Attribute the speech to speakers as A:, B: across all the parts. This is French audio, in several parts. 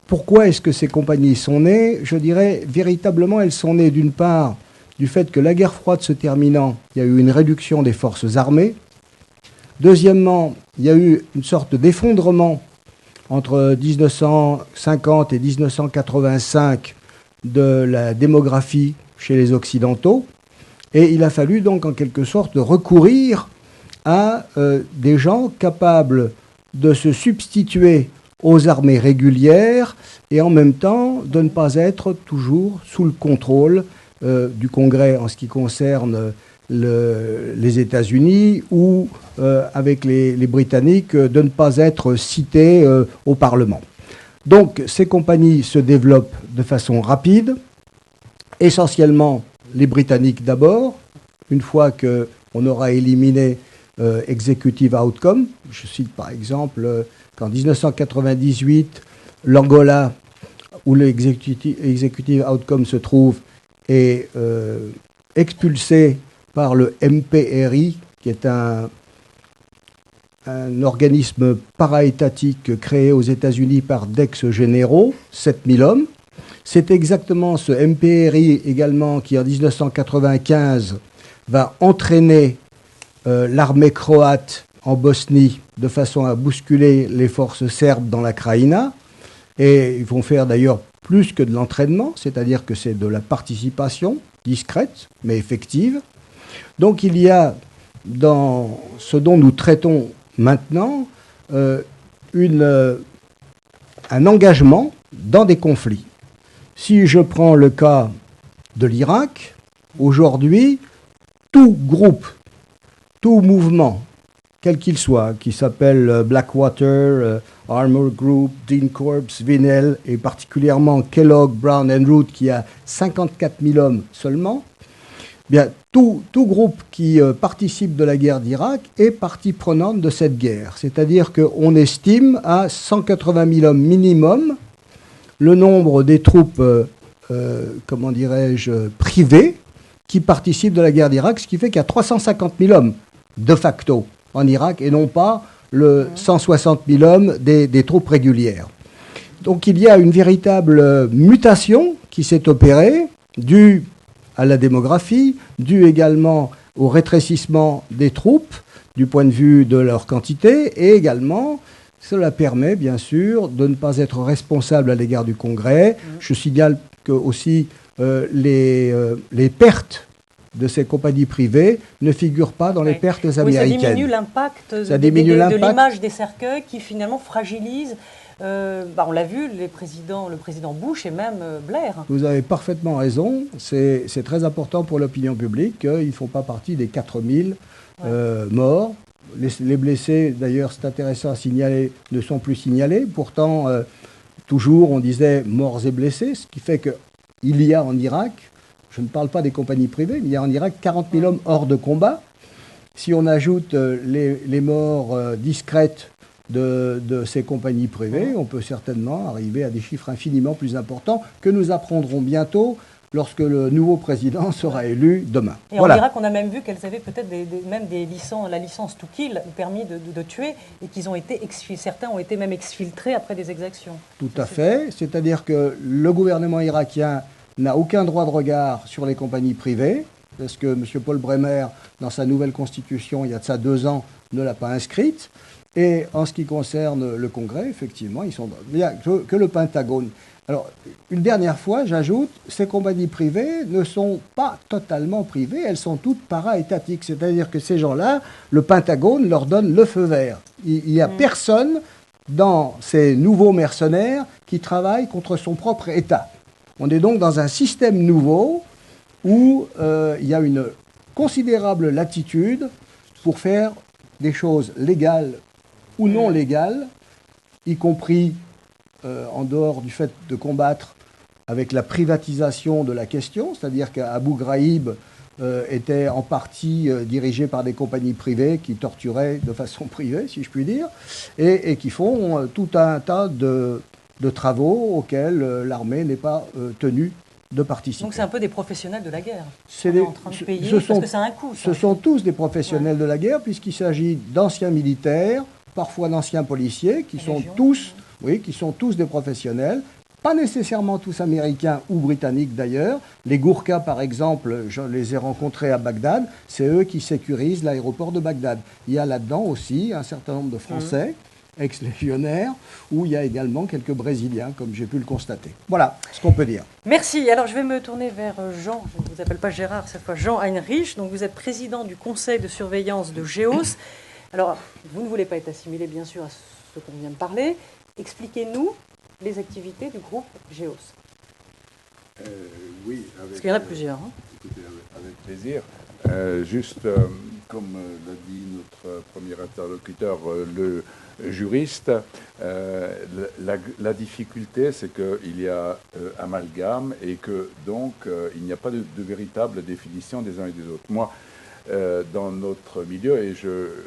A: pourquoi est-ce que ces compagnies sont nées? Je dirais, véritablement, elles sont nées d'une part du fait que la guerre froide se terminant, il y a eu une réduction des forces armées. Deuxièmement, il y a eu une sorte d'effondrement entre 1950 et 1985 de la démographie chez les Occidentaux. Et il a fallu donc en quelque sorte recourir à des gens capables de se substituer aux armées régulières et en même temps de ne pas être toujours sous le contrôle du Congrès en ce qui concerne les États-Unis ou avec les Britanniques de ne pas être cités au Parlement. Donc ces compagnies se développent de façon rapide, essentiellement les Britanniques d'abord, une fois qu'on aura éliminé Executive Outcome. Je cite par exemple qu'en 1998, l'Angola, où l'Executive Outcome se trouve, est expulsé par le MPRI, qui est un organisme para-étatique créé aux États-Unis par d'ex-généraux, 7000 hommes. C'est exactement ce MPRI également qui, en 1995, va entraîner l'armée croate en Bosnie de façon à bousculer les forces serbes dans la Krajina. Et ils vont faire d'ailleurs plus que de l'entraînement, c'est-à-dire que c'est de la participation discrète, mais effective. Donc il y a dans ce dont nous traitons maintenant un engagement dans des conflits. Si je prends le cas de l'Irak, aujourd'hui, tout groupe, tout mouvement, quel qu'il soit, qui s'appelle Blackwater, Armour Group, Dean Corps, Vinel, et particulièrement Kellogg, Brown and Root, qui a 54 000 hommes seulement, bien, tout groupe qui participe de la guerre d'Irak est partie prenante de cette guerre. C'est-à-dire qu'on estime à 180 000 hommes minimum le nombre des troupes, comment dirais-je, privées qui participent de la guerre d'Irak, ce qui fait qu'il y a 350 000 hommes de facto en Irak et non pas le 160 000 hommes des troupes régulières. Donc il y a une véritable mutation qui s'est opérée, due à la démographie, due également au rétrécissement des troupes du point de vue de leur quantité, et également cela permet bien sûr de ne pas être responsable à l'égard du Congrès. Je signale que aussi les pertes de ces compagnies privées ne figurent pas dans les pertes américaines.
B: Ça diminue l'impact de l'image des cercueils qui finalement fragilise. On l'a vu, le président Bush et même Blair.
A: Vous avez parfaitement raison. C'est très important pour l'opinion publique qu'ils ne font pas partie des 4000 morts. Les blessés, d'ailleurs, c'est intéressant à signaler, ne sont plus signalés. Pourtant, toujours, on disait morts et blessés, ce qui fait qu'il y a en Irak, je ne parle pas des compagnies privées, mais il y a en Irak 40 000 hommes hors de combat. Si on ajoute les morts discrètes de ces compagnies privées, on peut certainement arriver à des chiffres infiniment plus importants que nous apprendrons bientôt lorsque le nouveau président sera élu demain.
B: Et voilà. En Irak, on a même vu qu'elles avaient peut-être même des licences, la licence to kill, permis de tuer, et qu'ils ont été certains ont été même exfiltrés après des exactions.
A: Tout à fait. C'est-à-dire que le gouvernement irakien n'a aucun droit de regard sur les compagnies privées, parce que M. Paul Bremer, dans sa nouvelle constitution, il y a de ça 2 ans, ne l'a pas inscrite. Et en ce qui concerne le Congrès, effectivement, ils sont... Il n'y a que le Pentagone. Alors, une dernière fois, j'ajoute, ces compagnies privées ne sont pas totalement privées, elles sont toutes para-étatiques. C'est-à-dire que ces gens-là, le Pentagone leur donne le feu vert. Il n'y a personne dans ces nouveaux mercenaires qui travaille contre son propre État. On est donc dans un système nouveau où il y a une considérable latitude pour faire des choses légales ou non légales, y compris en dehors du fait de combattre avec la privatisation de la question, c'est-à-dire qu'Abu Ghraib était en partie dirigé par des compagnies privées qui torturaient de façon privée, si je puis dire, et qui font tout un tas de travaux auxquels l'armée n'est pas tenue de participer.
B: Donc c'est un peu des professionnels de la guerre. On est en train de payer parce que ça a un coût.
A: Ce sont tous des professionnels de la guerre, puisqu'il s'agit d'anciens militaires, parfois d'anciens policiers, qui sont tous des professionnels, pas nécessairement tous américains ou britanniques d'ailleurs. Les Gourkas, par exemple, je les ai rencontrés à Bagdad, c'est eux qui sécurisent l'aéroport de Bagdad. Il y a là-dedans aussi un certain nombre de Français, ex-légionnaires, où il y a également quelques Brésiliens, comme j'ai pu le constater. Voilà ce qu'on peut dire.
B: Merci. Alors je vais me tourner vers Jean, je ne vous appelle pas Gérard cette fois, Jean Heinrich. Donc vous êtes président du conseil de surveillance de GEOS. Alors vous ne voulez pas être assimilé bien sûr à ce qu'on vient de parler. Expliquez-nous les activités du groupe GEOS.
C: Oui,
B: parce qu'il y en a plusieurs. Hein.
C: Écoutez, avec plaisir. Juste, comme l'a dit notre premier interlocuteur, le juriste, la difficulté, c'est qu'il y a amalgame et que donc il n'y a pas de véritable définition des uns et des autres. Moi, dans notre milieu, et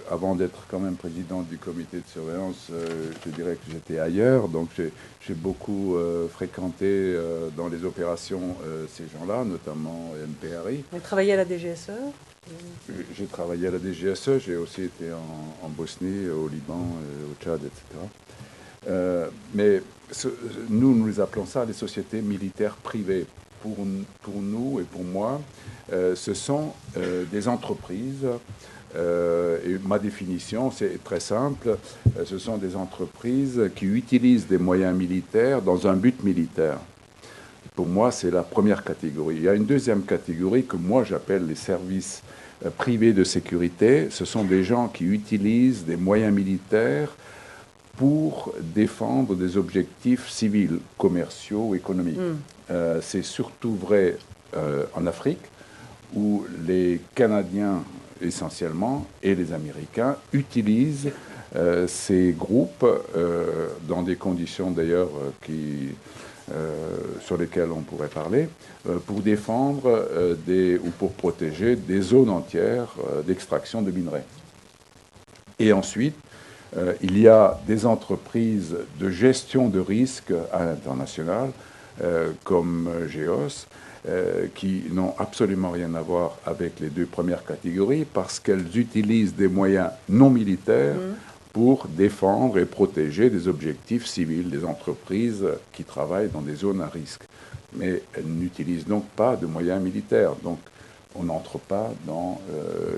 C: avant d'être quand même président du comité de surveillance, je dirais que j'étais ailleurs, donc j'ai beaucoup fréquenté dans les opérations ces gens-là, notamment MPRI.
B: Vous travaillez à la DGSE?
C: J'ai travaillé à la DGSE, j'ai aussi été en Bosnie, au Liban, au Tchad, etc. Mais nous les appelons ça les sociétés militaires privées. Pour nous et pour moi, ce sont des entreprises, et ma définition, c'est très simple, ce sont des entreprises qui utilisent des moyens militaires dans un but militaire. Pour moi, c'est la première catégorie. Il y a une deuxième catégorie que moi j'appelle les services privés de sécurité. Ce sont des gens qui utilisent des moyens militaires pour défendre des objectifs civils, commerciaux, économiques. C'est surtout vrai en Afrique, où les Canadiens essentiellement et les Américains utilisent ces groupes dans des conditions d'ailleurs sur lesquelles on pourrait parler, pour défendre ou pour protéger des zones entières d'extraction de minerais. Et ensuite, il y a des entreprises de gestion de risque à l'international, comme GEOS, qui n'ont absolument rien à voir avec les deux premières catégories parce qu'elles utilisent des moyens non militaires pour défendre et protéger des objectifs civils, des entreprises qui travaillent dans des zones à risque. Mais elles n'utilisent donc pas de moyens militaires. Donc on n'entre pas dans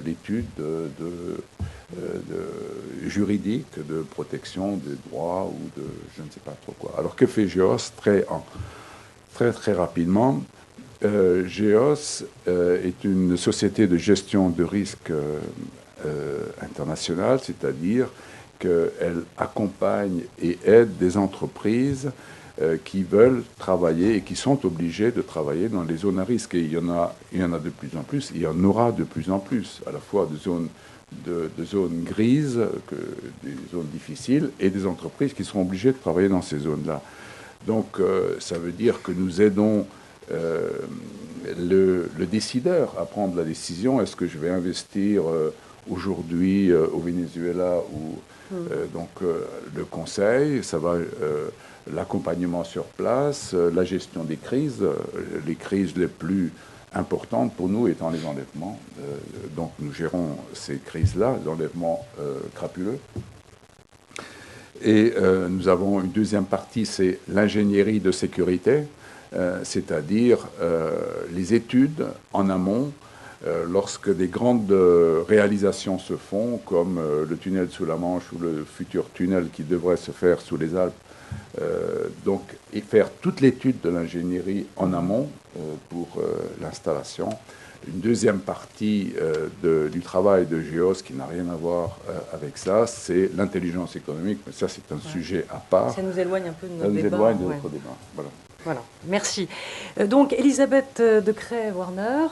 C: l'étude juridique de protection des droits ou de je ne sais pas trop quoi. Alors que fait GEOS très rapidement? GEOS est une société de gestion de risque internationale, c'est-à-dire qu'elle accompagne et aide des entreprises qui veulent travailler et qui sont obligées de travailler dans les zones à risque. Et il y en a de plus en plus, il y en aura de plus en plus, à la fois de zones grises, des zones difficiles, et des entreprises qui seront obligées de travailler dans ces zones-là. Donc ça veut dire que nous aidons le décideur à prendre la décision. Est-ce que je vais investir aujourd'hui au Venezuela ou donc le conseil, ça va l'accompagnement sur place, la gestion des crises, les crises les plus importantes pour nous étant les enlèvements. Donc nous gérons ces crises-là, les enlèvements crapuleux. Et nous avons une deuxième partie, c'est l'ingénierie de sécurité, c'est-à-dire les études en amont, lorsque des grandes réalisations se font, comme le tunnel sous la Manche ou le futur tunnel qui devrait se faire sous les Alpes, et faire toute l'étude de l'ingénierie en amont pour l'installation. Une deuxième partie du travail de GEOS qui n'a rien à voir avec ça, c'est l'intelligence économique, mais ça c'est un sujet à part.
B: Ça nous éloigne un peu de notre débat.
C: Ça nous éloigne de notre débat, voilà.
B: Voilà, merci. Donc, Elisabeth de Creye-Warner,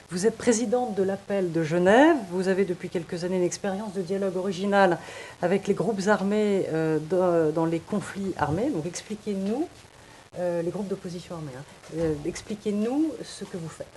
B: vous êtes présidente de l'Appel de Genève. Vous avez depuis quelques années une expérience de dialogue original avec les groupes armés dans les conflits armés. Donc, expliquez-nous, les groupes d'opposition armée, expliquez-nous ce que vous faites.